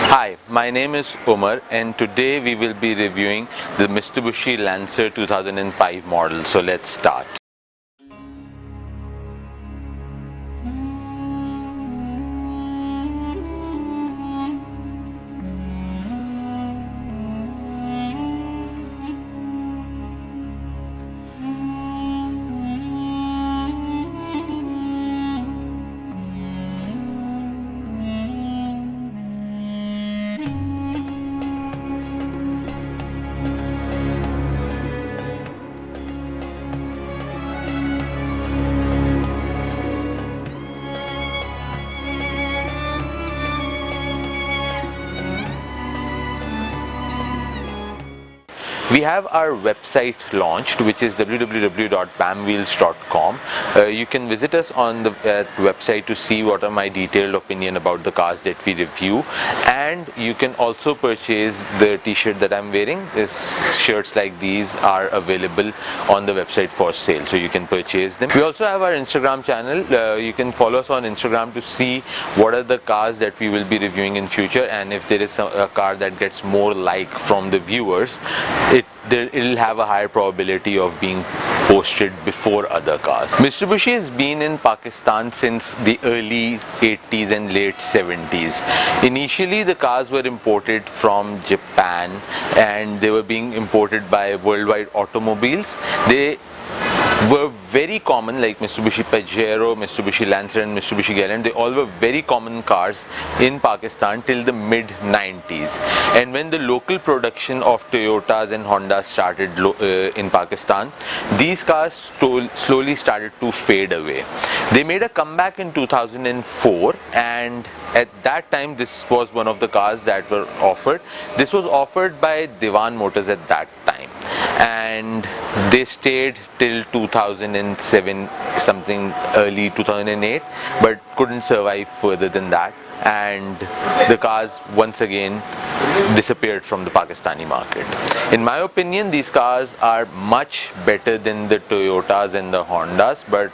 Hi, my name is Omer and today we will be reviewing the Mitsubishi Lancer 2005 model. So let's start. We have our website launched, which is www.bamwheels.com. You can visit us on the website to see what are my detailed opinion about the cars that we review, and you can also purchase the t-shirt that I'm wearing. Shirts like these are available on the website for sale, so you can purchase them. We also have our Instagram channel. You can follow us on Instagram to see what are the cars that we will be reviewing in future, and if there is a car that gets more like from the viewers, it'll have a higher probability of being posted before other cars. Mitsubishi has been in Pakistan since the early 80s and late 70s. Initially the cars were imported from Japan and they were being imported by Worldwide Automobiles. They were very common, like Mitsubishi Pajero, Mitsubishi Lancer and Mitsubishi GLX. They all were very common cars in Pakistan till the mid 90s, and when the local production of Toyotas and Hondas started in Pakistan, these cars slowly started to fade away. They made a comeback in 2004, and at that time this was one of the cars that were offered. This was offered by Diwan Motors at that time, and they stayed till 2007 something, early 2008, but couldn't survive further than that, and the cars once again disappeared from the Pakistani market. In my opinion, these cars are much better than the Toyotas and the Hondas, but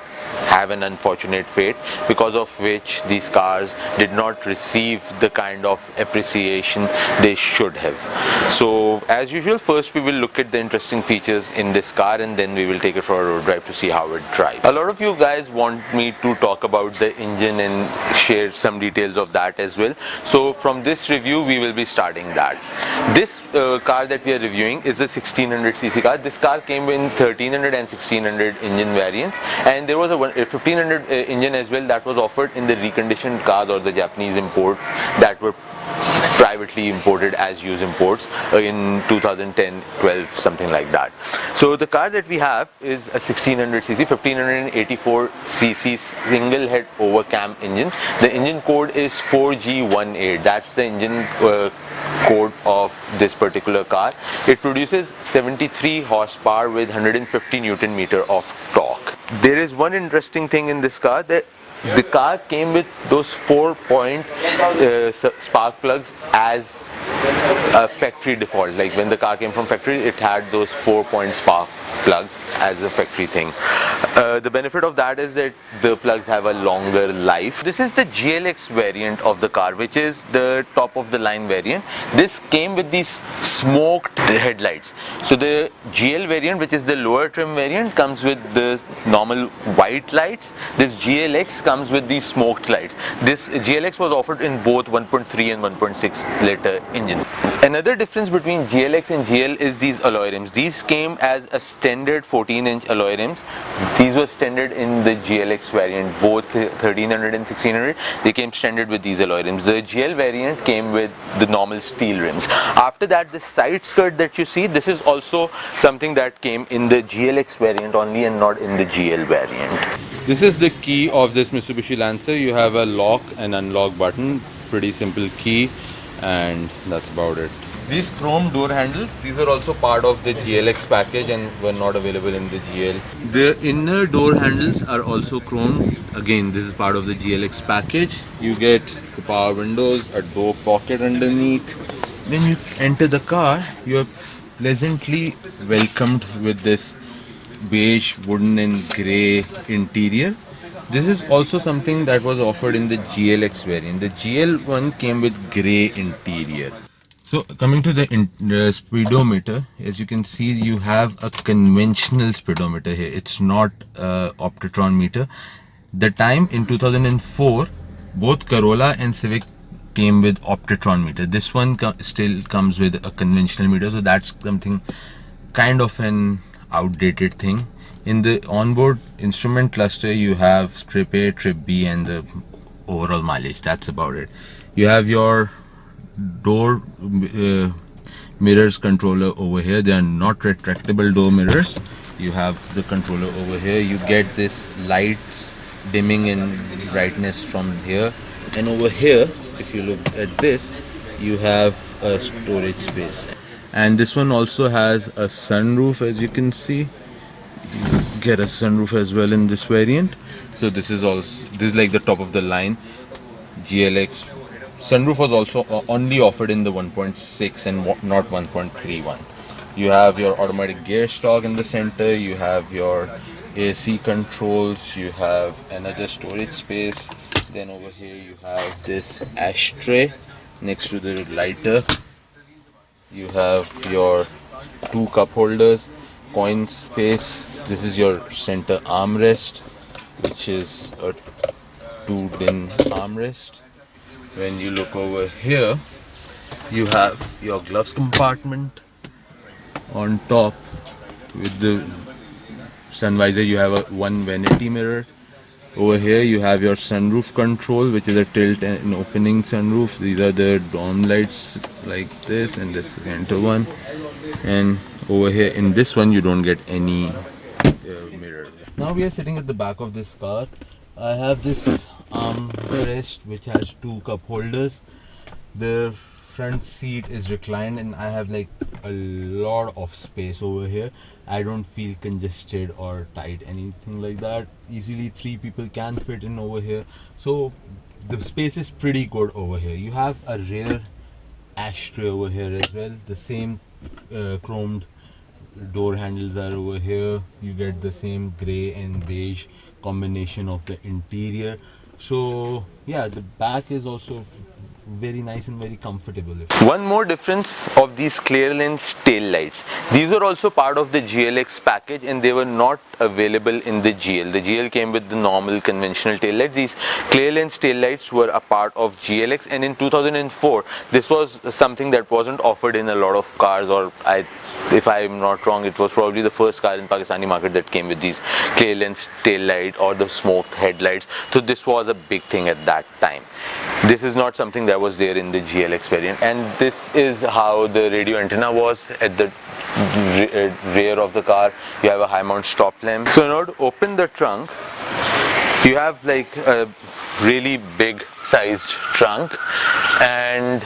have an unfortunate fate, because of which these cars did not receive the kind of appreciation they should have. So as usual, first we will look at the interesting features in this car, and then we will take it for a road drive to see how it drives. A lot of you guys want me to talk about the engine and share some details of that as well. So from this review we will be starting that. This car that we are reviewing is a 1600cc car. This car came in 1300 and 1600 engine variants, and there was a 1500 engine as well that was offered in the reconditioned cars or the Japanese import that were privately imported as used imports in 2010-12, something like that. So the car that we have is a 1600cc, 1584cc single head overcam engine. The engine code is 4G18. That's the engine code of this particular car. It produces 73 horsepower with 150 Newton meter of torque. There is one interesting thing in this car, that the car came with those 4-point spark plugs as a factory default. Like when the car came from factory, it had those 4-point spark plugs as a factory thing. The benefit of that is that the plugs have a longer life. This is the GLX variant of the car, which is the top of the line variant. This came with these smoked headlights. So the GL variant, which is the lower trim variant, comes with the normal white lights. This GLX comes with these smoked lights. This GLX was offered in both 1.3 and 1.6 liter engine. Another difference between GLX and GL is these alloy rims. These came as a standard 14-inch alloy rims. These were standard in the GLX variant, both 1300 and 1600. They came standard with these alloy rims. The GL variant came with the normal steel rims. After that, the side skirt that you see, this is also something that came in the GLX variant only and not in the GL variant. This is the key of this Mitsubishi Lancer. You have a lock and unlock button, pretty simple key, and that's about it. These chrome door handles, these are also part of the GLX package and were not available in the GL. The inner door handles are also chrome. Again, this is part of the GLX package. You get the power windows, a door pocket underneath. When you enter the car, you are pleasantly welcomed with this beige, wooden and grey interior. This is also something that was offered in the GLX variant. The GL one came with grey interior. So coming to the speedometer, as you can see, you have a conventional speedometer here. It's not Optitron meter. The time in 2004, both Corolla and Civic came with Optitron meter. This one still comes with a conventional meter, so that's something kind of an outdated thing. In the onboard instrument cluster, you have trip A, trip B, and the overall mileage. That's about it. You have your door mirrors controller over here. They are not retractable door mirrors. You have the controller over here. You get this lights dimming in brightness from here, and over here, if you look at this, you have a storage space. And this one also has a sunroof, as you can see. You get a sunroof as well in this variant. So this is like the top of the line GLX. Sunroof was also only offered in the 1.6 and not 1.31. You have your automatic gear stock in the center. You have your AC controls. You have another storage space. Then over here you have this ashtray next to the lighter. You have your two cup holders, coin space. This is your center armrest, which is a 2-din armrest. When you look over here, you have your gloves compartment. On top with the sun visor, you have one vanity mirror. Over here you have your sunroof control, which is a tilt and opening sunroof. These are the dome lights like this, and this center one. And over here in this one you don't get any mirror. Now we are sitting at the back of this car. I have this armrest which has two cup holders. The front seat is reclined and I have like a lot of space over here. I don't feel congested or tight, anything like that. Easily 3 people can fit in over here. So the space is pretty good over here. You have a rear ashtray over here as well. The same chromed door handles are over here. You get the same grey and beige combination of the interior. So yeah, the back is also very nice and very comfortable. One more difference of these clear lens tail lights. These are also part of the GLX package and they were not available in the GL. The GL came with the normal conventional tail lights. These clear lens tail lights were a part of GLX, and in 2004 this was something that wasn't offered in a lot of cars, or if I'm not wrong, it was probably the first car in Pakistani market that came with these clear lens tail light or the smoked headlights. So this was a big thing at that time. This is not something that was there in the GLX variant, and this is how the radio antenna was at the rear of the car. You have a high mount stop lamp. So in order to open the trunk, you have like a really big sized trunk, and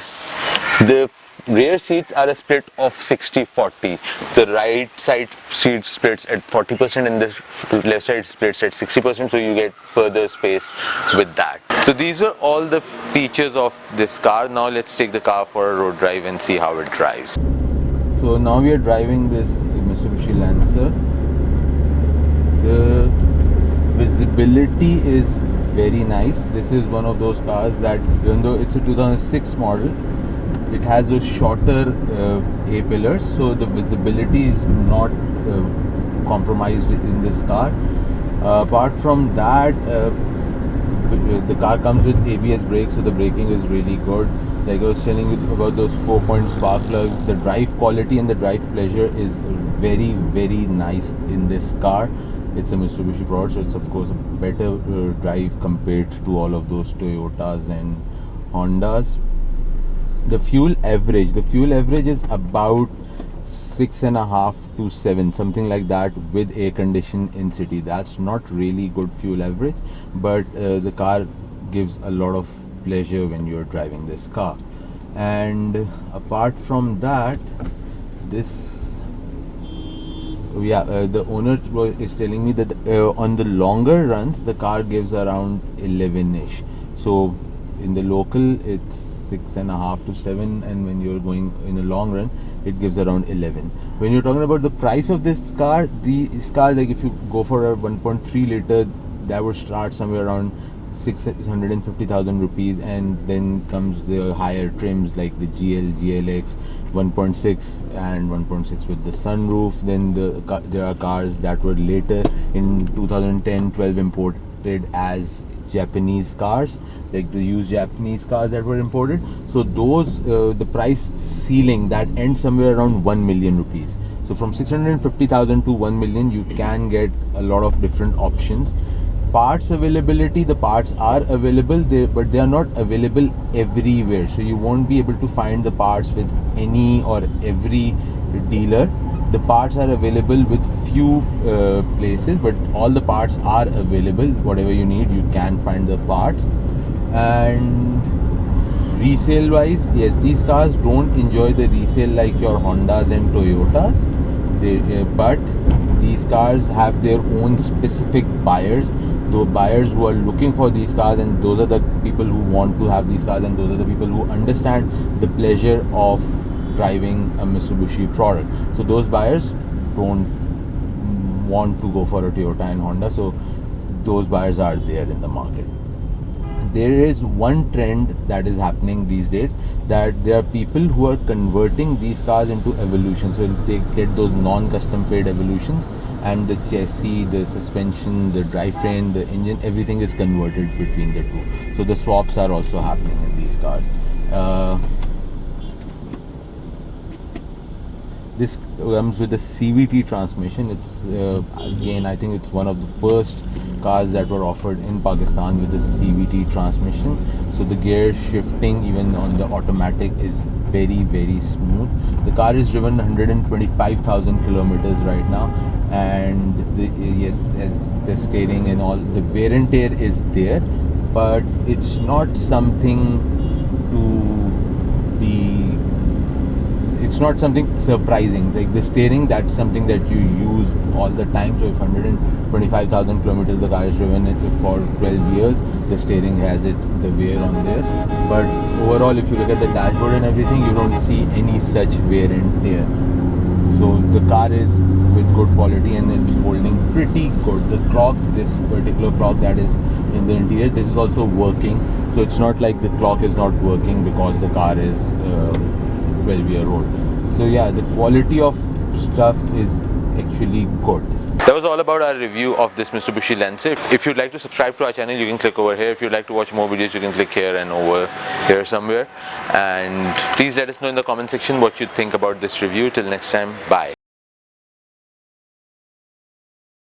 the rear seats are a split of 60-40. The right side seat splits at 40% and the left side splits at 60%, so you get further space with that. So these are all the features of this car. Now let's take the car for a road drive and see how it drives. So now we are driving this Mitsubishi Lancer. The visibility is very nice. This is one of those cars that, even though it's a 2006 model, it has those shorter A-pillars, so the visibility is not compromised in this car. Apart from that, the car comes with ABS brakes, so the braking is really good. Like I was telling you about those 4-point spark plugs, the drive quality and the drive pleasure is very, very nice in this car. It's a Mitsubishi product, so it's of course a better drive compared to all of those Toyotas and Hondas. The fuel average is about 6.5 to 7, something like that, with air condition in city. That's not really good fuel average, but the car gives a lot of pleasure when you're driving this car. And apart from that, this the owner is telling me that on the longer runs the car gives around 11ish. So in the local it's 6.5 to 7, and when you're going in a long run it gives around 11. When you're talking about the price of this car, like if you go for a 1.3 liter, that would start somewhere around 650,000 rupees, and then comes the higher trims like the GLX 1.6 and 1.6 with the sunroof. Then there are cars that were later in 2010-12 imported as Japanese cars, like the used Japanese cars that were imported. So those the price ceiling that ends somewhere around 1 million rupees. So from 650,000 to 1 million, you can get a lot of different options. Parts availability, the parts are available, but they are not available everywhere. So you won't be able to find the parts with any or every dealer. The parts are available with few places, but all the parts are available. Whatever you need, you can find the parts. And resale wise, yes, these cars don't enjoy the resale like your Hondas and Toyotas. But these cars have their own specific buyers. The buyers who are looking for these cars, and those are the people who want to have these cars, and those are the people who understand the pleasure of driving a Mitsubishi product. So those buyers don't want to go for a Toyota and Honda, so those buyers are there in the market. There is one trend that is happening these days, that there are people who are converting these cars into Evolution. So they get those non-custom paid Evolutions, and the chassis, the suspension, the drivetrain, the engine, everything is converted between the two. So the swaps are also happening in these cars. This comes with a Cvt transmission. It's again, I think it's one of the first cars that were offered in Pakistan with the Cvt transmission. So the gear shifting, even on the automatic, is very, very smooth. The car is driven 125,000 kilometers right now, and yes, as the steering and all, the wear and tear is there, but it's not something to be. It's not something surprising. Like the steering, that's something that you use all the time. So if 125,000 kilometers the car is driven for 12 years, the steering has the wear on there. But overall, if you look at the dashboard and everything, you don't see any such wear and tear. So the car is with good quality, and it's holding pretty good. The clock, this particular clock that is in the interior, this is also working. So it's not like the clock is not working because the car is 12-year-old. So yeah, the quality of stuff is actually good. That was all about our review of this Mitsubishi Lancer. If you'd like to subscribe to our channel, you can click over here. If you'd like to watch more videos, you can click here and over here somewhere. And please let us know in the comment section what you think about this review. Till next time, bye.